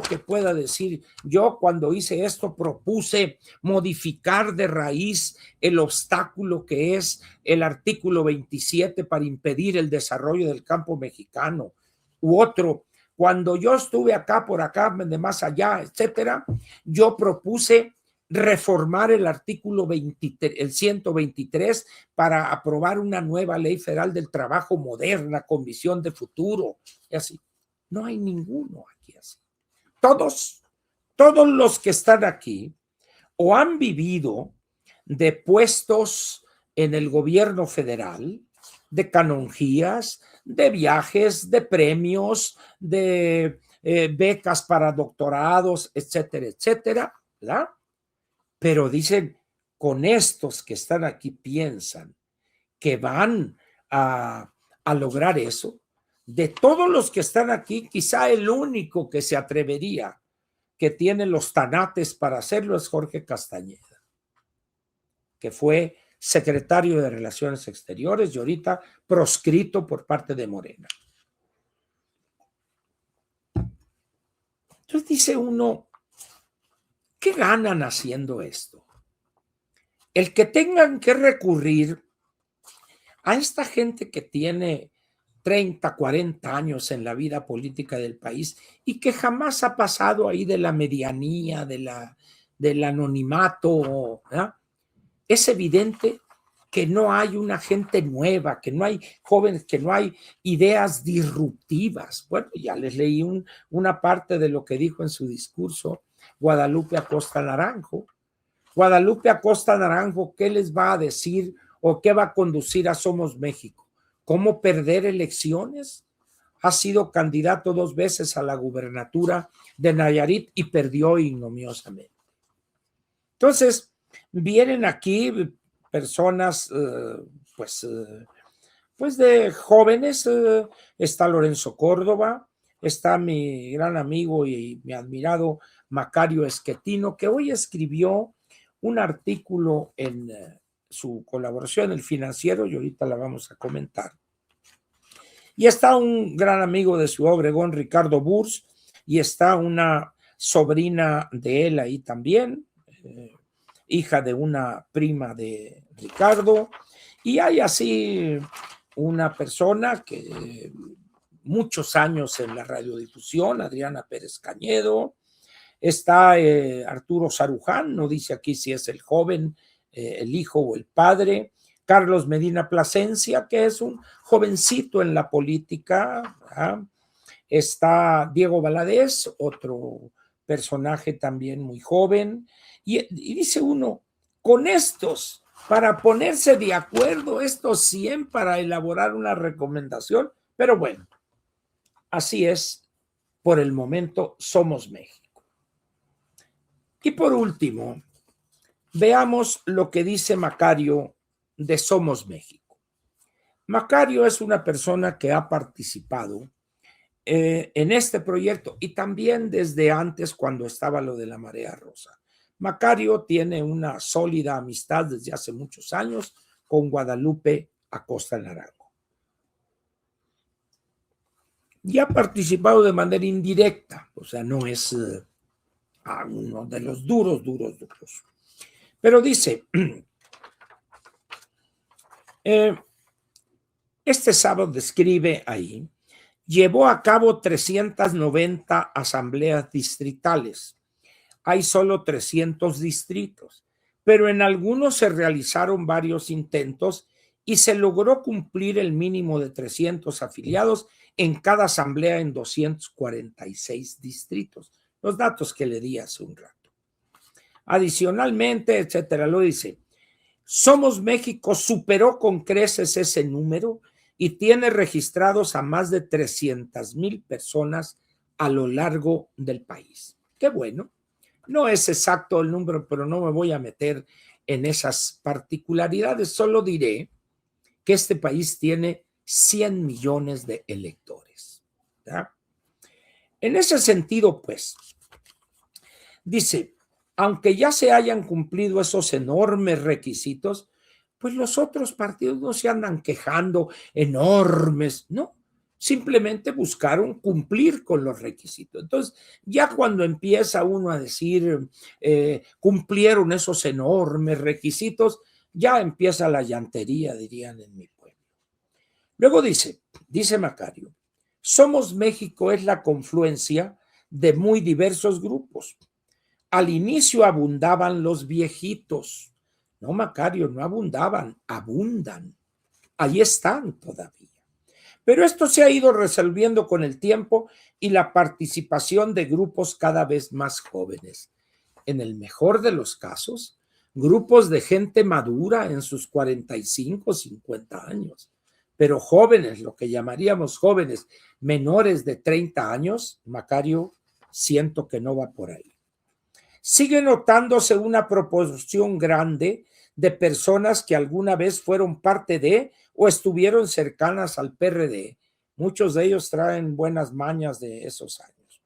que pueda decir, yo cuando hice esto propuse modificar de raíz el obstáculo que es el artículo 27 para impedir el desarrollo del campo mexicano, u otro, cuando yo estuve acá, por acá, de más allá, etcétera, yo propuse reformar el artículo 23, el 123 para aprobar una nueva ley federal del trabajo moderna con visión de futuro y así. No hay ninguno aquí así. Todos los que están aquí o han vivido de puestos en el gobierno federal, de canonjías, de viajes, de premios, de becas para doctorados, etcétera, etcétera, ¿verdad? Pero dicen, con estos que están aquí piensan que van a lograr eso. De todos los que están aquí, quizá el único que se atrevería, que tiene los tanates para hacerlo, es Jorge Castañeda, que fue secretario de Relaciones Exteriores y ahorita proscrito por parte de Morena. Entonces dice uno, ¿qué ganan haciendo esto? El que tengan que recurrir a esta gente que tiene 30, 40 años en la vida política del país y que jamás ha pasado ahí de la medianía, del anonimato, ¿verdad? Es evidente que no hay una gente nueva, que no hay jóvenes, que no hay ideas disruptivas. Bueno, ya les leí una parte de lo que dijo en su discurso Guadalupe Acosta Naranjo. Guadalupe Acosta Naranjo, ¿qué les va a decir o qué va a conducir a Somos México? ¿Cómo perder elecciones? Ha sido candidato 2 veces a la gubernatura de Nayarit y perdió ignominiosamente. Entonces, vienen aquí personas, pues de jóvenes, está Lorenzo Córdoba, está mi gran amigo y mi admirado Macario Esquetino, que hoy escribió un artículo en su colaboración en El Financiero y ahorita la vamos a comentar. Y está un gran amigo de Ciudad Obregón, Ricardo Burs, y está una sobrina de él ahí también, hija de una prima de Ricardo, y hay así una persona que muchos años en la radiodifusión, Adriana Pérez Cañedo, está Arturo Saruján, no dice aquí si es el joven, el hijo o el padre, Carlos Medina Plasencia, que es un jovencito en la política, ¿verdad? Está Diego Valadez, otro personaje también muy joven, y dice uno, con estos, para ponerse de acuerdo, estos 100 para elaborar una recomendación, pero bueno, así es, por el momento Somos México. Y por último, veamos lo que dice Macario de Somos México. Macario es una persona que ha participado en este proyecto y también desde antes cuando estaba lo de la Marea Rosa. Macario tiene una sólida amistad desde hace muchos años con Guadalupe Acosta Naranjo. Y ha participado de manera indirecta, o sea, no es uno de los duros. Pero dice, este sábado describe ahí, llevó a cabo 390 asambleas distritales. Hay solo 300 distritos, pero en algunos se realizaron varios intentos y se logró cumplir el mínimo de 300 afiliados en cada asamblea en 246 distritos. Los datos que le di hace un rato. Adicionalmente, etcétera, lo dice, Somos México superó con creces ese número y tiene registrados a más de 300,000 personas a lo largo del país. Qué bueno. No es exacto el número, pero no me voy a meter en esas particularidades. Solo diré que este país tiene 100 millones de electores, ¿verdad? En ese sentido, pues, dice, aunque ya se hayan cumplido esos enormes requisitos, pues los otros partidos no se andan quejando enormes, no, simplemente buscaron cumplir con los requisitos. Entonces, ya cuando empieza uno a decir, cumplieron esos enormes requisitos, ya empieza la llantería, dirían en mi pueblo. Luego dice Macario, Somos México es la confluencia de muy diversos grupos. Al inicio abundaban los viejitos. No, Macario, no abundaban, abundan. Ahí están todavía. Pero esto se ha ido resolviendo con el tiempo y la participación de grupos cada vez más jóvenes. En el mejor de los casos, grupos de gente madura en sus 45, 50 años. Pero jóvenes, lo que llamaríamos jóvenes menores de 30 años, Macario, siento que no va por ahí. Sigue notándose una proporción grande de personas que alguna vez fueron parte de o estuvieron cercanas al PRD. Muchos de ellos traen buenas mañas de esos años.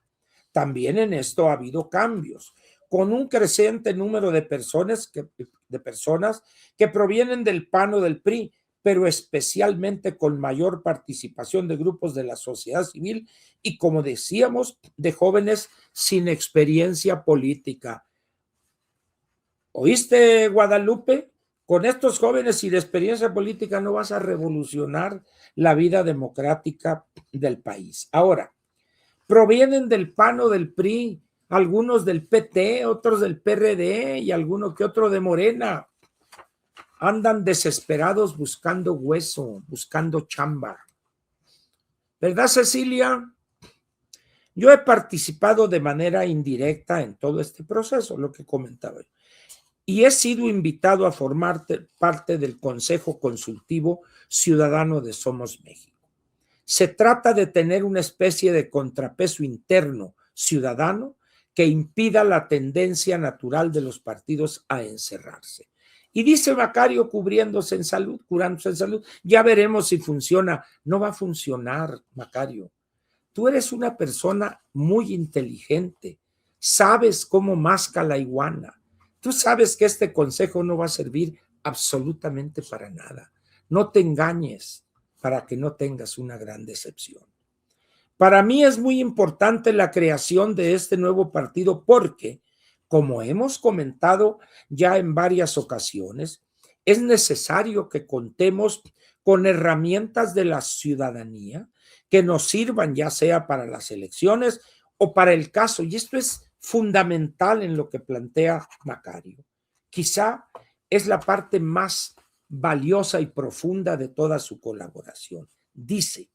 También en esto ha habido cambios, con un creciente número de personas que provienen del PAN o del PRI, pero especialmente con mayor participación de grupos de la sociedad civil y, como decíamos, de jóvenes sin experiencia política. ¿Oíste, Guadalupe? Con estos jóvenes sin experiencia política no vas a revolucionar la vida democrática del país. Ahora, provienen del PAN o del PRI, algunos del PT, otros del PRD y alguno que otro de Morena. Andan desesperados buscando hueso, buscando chamba. ¿Verdad, Cecilia? Yo he participado de manera indirecta en todo este proceso, lo que comentaba yo, y he sido invitado a formar parte del Consejo Consultivo Ciudadano de Somos México. Se trata de tener una especie de contrapeso interno ciudadano que impida la tendencia natural de los partidos a encerrarse. Y dice Macario curándose en salud, ya veremos si funciona. No va a funcionar, Macario. Tú eres una persona muy inteligente, sabes cómo masca la iguana. Tú sabes que este consejo no va a servir absolutamente para nada. No te engañes para que no tengas una gran decepción. Para mí es muy importante la creación de este nuevo partido porque, como hemos comentado ya en varias ocasiones, es necesario que contemos con herramientas de la ciudadanía que nos sirvan ya sea para las elecciones o para el caso. Y esto es fundamental en lo que plantea Macario. Quizá es la parte más valiosa y profunda de toda su colaboración. Dice,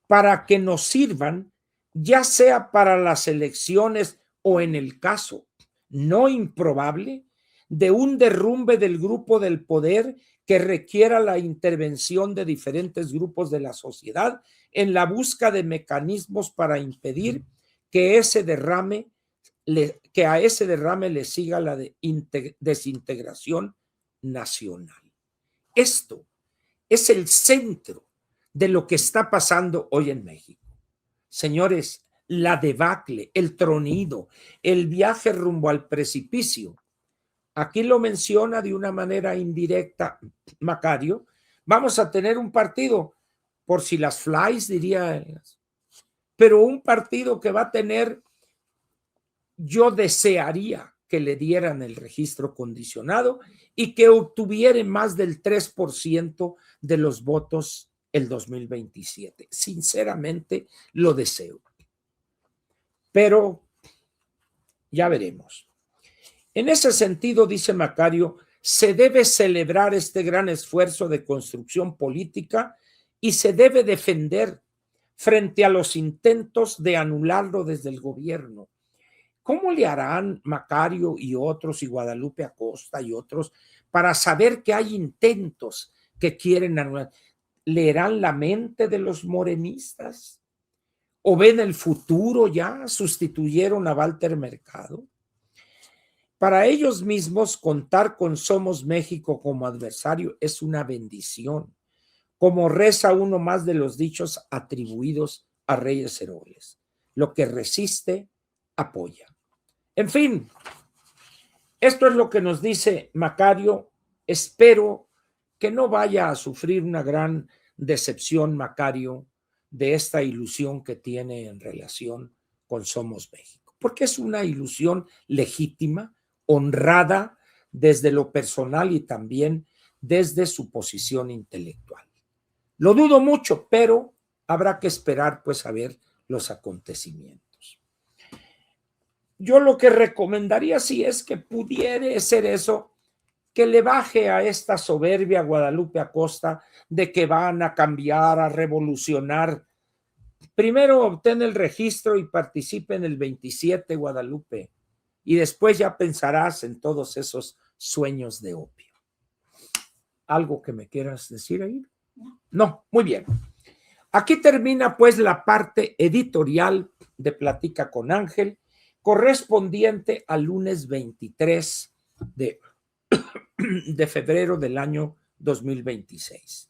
para que nos sirvan, ya sea para las elecciones o en el caso no improbable de un derrumbe del grupo del poder que requiera la intervención de diferentes grupos de la sociedad en la búsqueda de mecanismos para impedir que a ese derrame le siga la desintegración nacional. Esto es el centro de lo que está pasando hoy en México. Señores, la debacle, el tronido, el viaje rumbo al precipicio. Aquí lo menciona de una manera indirecta Macario. Vamos a tener un partido, por si las flies, diría, pero un partido que va a tener, yo desearía que le dieran el registro condicionado y que obtuviera más del 3% de los votos el 2027. Sinceramente lo deseo. Pero ya veremos. En ese sentido, dice Macario, se debe celebrar este gran esfuerzo de construcción política y se debe defender frente a los intentos de anularlo desde el gobierno. ¿Cómo le harán Macario y otros, y Guadalupe Acosta y otros, para saber que hay intentos que quieren anular? ¿Leerán la mente de los morenistas? ¿O ven el futuro ya? ¿Sustituyeron a Walter Mercado? Para ellos mismos, contar con Somos México como adversario es una bendición, como reza uno más de los dichos atribuidos a Reyes Heroles. Lo que resiste, apoya. En fin, esto es lo que nos dice Macario. Espero que no vaya a sufrir una gran decepción, Macario, de esta ilusión que tiene en relación con Somos México, porque es una ilusión legítima, honrada desde lo personal y también desde su posición intelectual. Lo dudo mucho, pero habrá que esperar pues a ver los acontecimientos. Yo lo que recomendaría, si es que pudiera ser eso, que le baje a esta soberbia Guadalupe Acosta de que van a cambiar, a revolucionar. Primero obtén el registro y participe en el 27, Guadalupe, y después ya pensarás en todos esos sueños de opio. ¿Algo que me quieras decir ahí? No, muy bien. Aquí termina pues la parte editorial de Platica con Ángel, correspondiente al lunes 23 de febrero del año 2026.